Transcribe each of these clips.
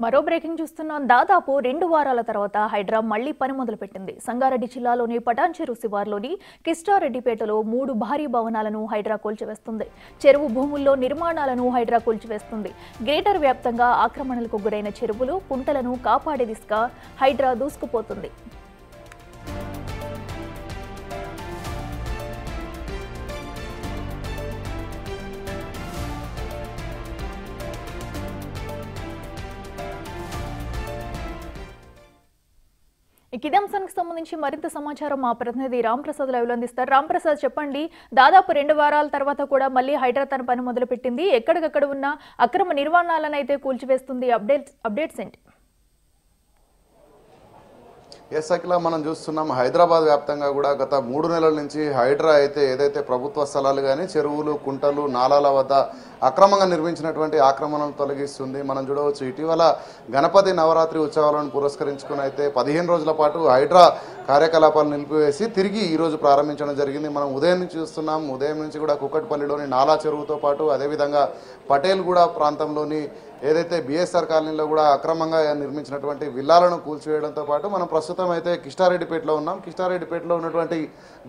మరో బ్రేకింగ్ చూస్తున్నాం. దాదాపు 2 వారాల తర్వాత హైడ్రా మళ్లీ పని మొదలుపెట్టింది. సంగారెడ్డి జిల్లాలోని పటాన్చెరు శివార్లోని కిస్టారెడ్డిపేటలో 3 భారీ భవనాలను హైడ్రా కూల్చివేస్తుంది. చెరువు భూముల్లో నిర్మాణాలను హైడ్రా కూల్చివేస్తుంది. గ్రేటర్ వ్యాప్తంగా ఆక్రమణలకు గురైన చెరువులు, కుంటలను కాపాడే దిశగా హైడ్రా దూసుకుపోతుంది. ఇదే అంశానికి సంబంధించి మరింత సమాచారం మా ప్రతినిధి రాంప్రసాద్ లైవ్లో అందిస్తారు. రాంప్రసాద్, చెప్పండి. దాదాపు 2 వారాల తర్వాత కూడా మళ్ళీ హైడ్రా తన పని మొదలుపెట్టింది. ఎక్కడికక్కడ ఉన్న అక్రమ నిర్మాణాలను అయితే కూల్చివేస్తుంది. అప్డేట్స్ ఏంటి? ఎస్ అఖిల, మనం చూస్తున్నాం హైదరాబాద్ వ్యాప్తంగా కూడా గత 3 నెలల నుంచి హైడ్రా అయితే ఏదైతే ప్రభుత్వ స్థలాలు కానీ చెరువులు, కుంటలు, నాలాల వద్ద అక్రమంగా నిర్మించినటువంటి ఆక్రమణలు తొలగిస్తుంది. మనం చూడవచ్చు, ఇటీవల గణపతి నవరాత్రి ఉత్సవాలను పురస్కరించుకుని అయితే 15 రోజుల పాటు హైడ్రా కార్యకలాపాలు నిలిపివేసి తిరిగి ఈరోజు ప్రారంభించడం జరిగింది. మనం ఉదయం నుంచి చూస్తున్నాం. ఉదయం నుంచి కూడా కుక్కట్పల్లిలోని నాలా చెరువుతో పాటు అదేవిధంగా పటేల్గూడ ప్రాంతంలోని ఏదైతే బిఎస్ఆర్ కాలనీలో కూడా అక్రమంగా నిర్మించినటువంటి విల్లాలను కూల్చివేయడంతో పాటు మనం ప్రస్తుతం అయితే కిస్టారెడ్డిపేటలో ఉన్నాం. కిస్టారెడ్డిపేటలో ఉన్నటువంటి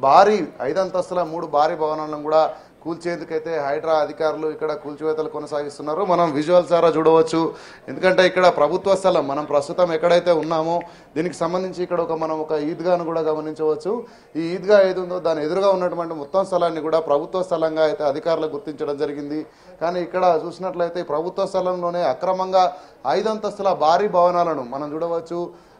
భారీ 5 అంతస్తుల 3 భారీ భవనాలను కూడా కూల్చేందుకైతే హైడ్రా అధికారులు ఇక్కడ కూల్చివేతలు కొనసాగిస్తున్నారు. మనం విజువల్స్ ద్వారా చూడవచ్చు. ఎందుకంటే ఇక్కడ ప్రభుత్వ స్థలం, మనం ప్రస్తుతం ఎక్కడైతే ఉన్నామో దీనికి సంబంధించి ఇక్కడ మనం ఒక ఈద్గాను కూడా గమనించవచ్చు. ఈ ఈద్గా ఏది ఉందో దాని ఎదురుగా ఉన్నటువంటి మొత్తం స్థలాన్ని కూడా ప్రభుత్వ స్థలంగా అయితే అధికారులు గుర్తించడం జరిగింది. కానీ ఇక్కడ చూసినట్లయితే ప్రభుత్వ స్థలంలోనే అక్రమంగా 5 అంతస్తుల భారీ భవనాలను మనం చూడవచ్చు.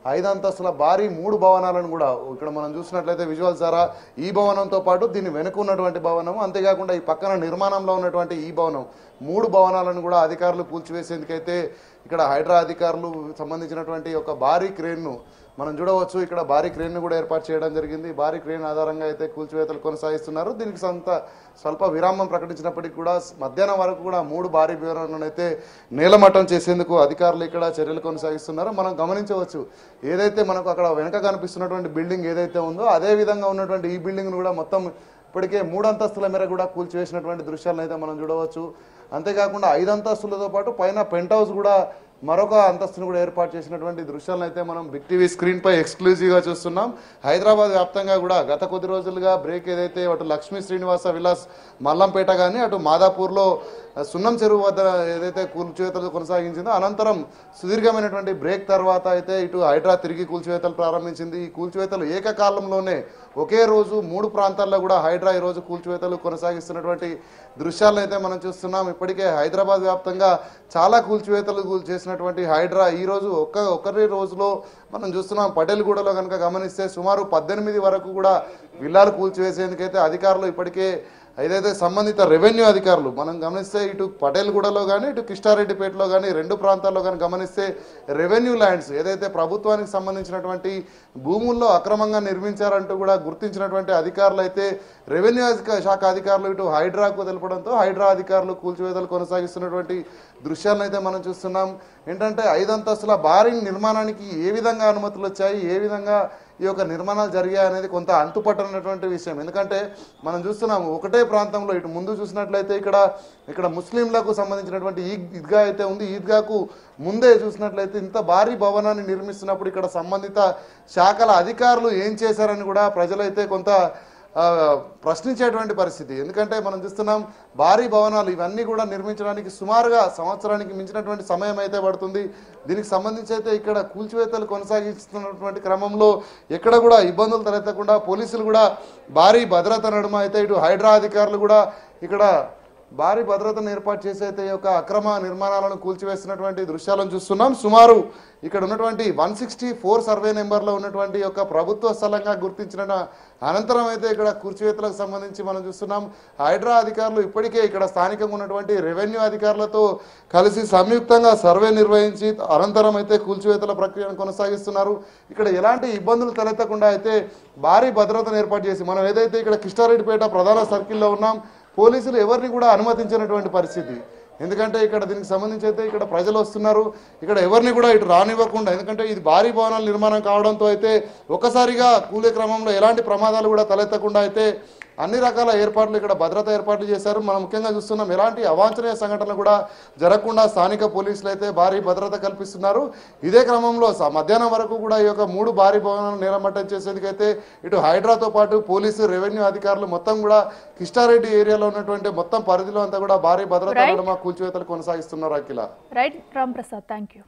5 అంతస్తుల భారీ 3 భవనాలను కూడా ఇక్కడ మనం చూసినట్లయితే విజువల్స్ ద్వారా ఈ భవనంతో పాటు దీని వెనుక ఉన్నటువంటి భవనం, అంతేకాకుండా ఈ పక్కన నిర్మాణంలో ఉన్నటువంటి ఈ భవనం, 3 భవనాలను కూడా అధికారులు కూల్చివేసేందుకైతే ఇక్కడ హైడ్రా అధికారులు సంబంధించినటువంటి ఒక భారీ క్రేన్ను మనం చూడవచ్చు. ఇక్కడ భారీ క్రేన్ను కూడా ఏర్పాటు చేయడం జరిగింది. భారీ క్రేన్ ఆధారంగా అయితే కూల్చివేతలు కొనసాగిస్తున్నారు. దీనికి స్వల్ప విరామం ప్రకటించినప్పటికీ కూడా మధ్యాహ్నం వరకు కూడా 3 భారీ భవనాలను అయితే నేలమట్టం చేసేందుకు అధికారులు ఇక్కడ చర్యలు కొనసాగిస్తున్నారు. మనం గమనించవచ్చు, ఏదైతే మనకు అక్కడ వెనక కనిపిస్తున్నటువంటి బిల్డింగ్ ఏదైతే ఉందో అదే విధంగా ఉన్నటువంటి ఈ బిల్డింగ్ను కూడా మొత్తం ఇప్పటికే 3 అంతస్తుల మేర కూడా కూల్చివేసినటువంటి దృశ్యాలను అయితే మనం చూడవచ్చు. అంతేకాకుండా 5 అంతస్తులతో పాటు పైన పెంట్ హౌస్ కూడా మరొక అంతస్తును కూడా ఏర్పాటు చేసినటువంటి దృశ్యాలను అయితే మనం బిగ్ టీవీ స్క్రీన్ పై ఎక్స్క్లూజివ్గా చూస్తున్నాం. హైదరాబాద్ వ్యాప్తంగా కూడా గత కొద్ది రోజులుగా బ్రేక్ ఏదైతే అటు లక్ష్మీ శ్రీనివాస విలాస్ మల్లంపేట కానీ అటు మాదాపూర్లో సున్నం చెరువు వద్ద ఏదైతే కూల్చివేతలు కొనసాగించిందో అనంతరం సుదీర్ఘమైనటువంటి బ్రేక్ తర్వాత అయితే ఇటు హైడ్రా తిరిగి కూల్చివేతలు ప్రారంభించింది. ఈ కూల్చివేతలు ఏకకాలంలోనే ఒకే రోజు 3 ప్రాంతాల్లో కూడా హైడ్రా ఈరోజు కూల్చివేతలు కొనసాగిస్తున్నటువంటి దృశ్యాలను అయితే మనం చూస్తున్నాం. ఇప్పటికే హైదరాబాద్ వ్యాప్తంగా చాలా కూల్చివేతలు చేసినటువంటి హైడ్రా ఈరోజు ఒకరి రోజులో మనం చూస్తున్నాం. పటేల్గూడలో కనుక గమనిస్తే సుమారు 18 వరకు కూడా విల్లాలు కూల్చివేసేందుకైతే అధికారులు ఇప్పటికే ఏదైతే సంబంధిత రెవెన్యూ అధికారులు మనం గమనిస్తే ఇటు పటేల్గూడలో కానీ ఇటు కిస్టారెడ్డిపేటలో కానీ 2 ప్రాంతాల్లో కానీ గమనిస్తే రెవెన్యూ ల్యాండ్స్ ఏదైతే ప్రభుత్వానికి సంబంధించినటువంటి భూముల్లో అక్రమంగా నిర్మించారంటూ కూడా గుర్తించినటువంటి అధికారులు అయితే రెవెన్యూ శాఖ అధికారులు ఇటు హైడ్రాకు తెలపడంతో హైడ్రా అధికారులు కూల్చివేతలు కొనసాగిస్తున్నటువంటి దృశ్యాలను అయితే మనం చూస్తున్నాం. ఏంటంటే 5 అంతస్తుల భారీ నిర్మాణానికి ఏ విధంగా అనుమతులు వచ్చాయి, ఏ విధంగా ఈ యొక్క నిర్మాణాలు జరిగాయి అనేది కొంత అంతుపట్టనటువంటి విషయం. ఎందుకంటే మనం చూస్తున్నాము ఒకటే ప్రాంతంలో ఇటు ముందు చూసినట్లయితే ఇక్కడ ముస్లింలకు సంబంధించినటువంటి ఈద్గా అయితే ఉంది. ఈద్గాకు ముందే చూసినట్లయితే ఇంత భారీ భవనాన్ని నిర్మిస్తున్నప్పుడు ఇక్కడ సంబంధిత శాఖల అధికారులు ఏం చేశారని కూడా ప్రజలైతే కొంత ప్రశ్నించేటువంటి పరిస్థితి. ఎందుకంటే మనం చూస్తున్నాం భారీ భవనాలు ఇవన్నీ కూడా నిర్మించడానికి సుమారుగా సంవత్సరానికి మించినటువంటి సమయం అయితే పడుతుంది. దీనికి సంబంధించి అయితే ఇక్కడ కూల్చివేతలు కొనసాగిస్తున్నటువంటి క్రమంలో ఎక్కడ కూడా ఇబ్బందులు తలెత్తకుండా పోలీసులు కూడా భారీ భద్రత నడుమ అయితే ఇటు హైడ్రా అధికారులు కూడా ఇక్కడ భారీ భద్రతను ఏర్పాటు చేసి అయితే ఈ యొక్క అక్రమ నిర్మాణాలను కూల్చివేస్తున్నటువంటి దృశ్యాలను చూస్తున్నాం. సుమారు ఇక్కడ ఉన్నటువంటి 164 సర్వే నెంబర్లో ఉన్నటువంటి యొక్క ప్రభుత్వ స్థలంగా గుర్తించిన అనంతరం అయితే ఇక్కడ కూల్చివేతలకు సంబంధించి మనం చూస్తున్నాం. హైడ్రా అధికారులు ఇప్పటికే ఇక్కడ స్థానికంగా ఉన్నటువంటి రెవెన్యూ అధికారులతో కలిసి సంయుక్తంగా సర్వే నిర్వహించి అనంతరం అయితే కూల్చివేతల ప్రక్రియను కొనసాగిస్తున్నారు. ఇక్కడ ఎలాంటి ఇబ్బందులు తలెత్తకుండా అయితే భారీ భద్రతను ఏర్పాటు చేసి మనం ఏదైతే ఇక్కడ కిస్టారెడ్డిపేట ప్రధాన సర్కిల్లో ఉన్నాం, పోలీసులు ఎవరిని కూడా అనుమతించినటువంటి పరిస్థితి. ఎందుకంటే ఇక్కడ దీనికి సంబంధించి అయితే ఇక్కడ ప్రజలు వస్తున్నారు, ఇక్కడ ఎవరిని కూడా ఇటు రానివ్వకుండా, ఎందుకంటే ఇది భారీ భవనాల నిర్మాణం కావడంతో అయితే ఒక్కసారిగా కూలే క్రమంలో ఎలాంటి ప్రమాదాలు కూడా తలెత్తకుండా అయితే అన్ని రకాల ఏర్పాట్లు ఇక్కడ భద్రతా ఏర్పాట్లు చేశారు. మనం ముఖ్యంగా చూస్తున్నాం ఎలాంటి అవాంఛనీయ సంఘటనలు కూడా జరగకుండా స్థానిక పోలీసులు అయితే భారీ భద్రత కల్పిస్తున్నారు. ఇదే క్రమంలో మధ్యాహ్నం వరకు కూడా ఈ యొక్క 3 భారీ భవనాలను నేలమట్టం చేసేందుకైతే ఇటు హైడ్రాతో పాటు పోలీసు రెవెన్యూ అధికారులు మొత్తం కూడా కిష్టారెడ్డి ఏరియాలో ఉన్నటువంటి మొత్తం పరిధిలో అంతా కూడా భారీ భద్రతా నడుమ కూల్చివేతలు కొనసాగిస్తున్నారు. Akhila. Right Ram Prasad, thank you.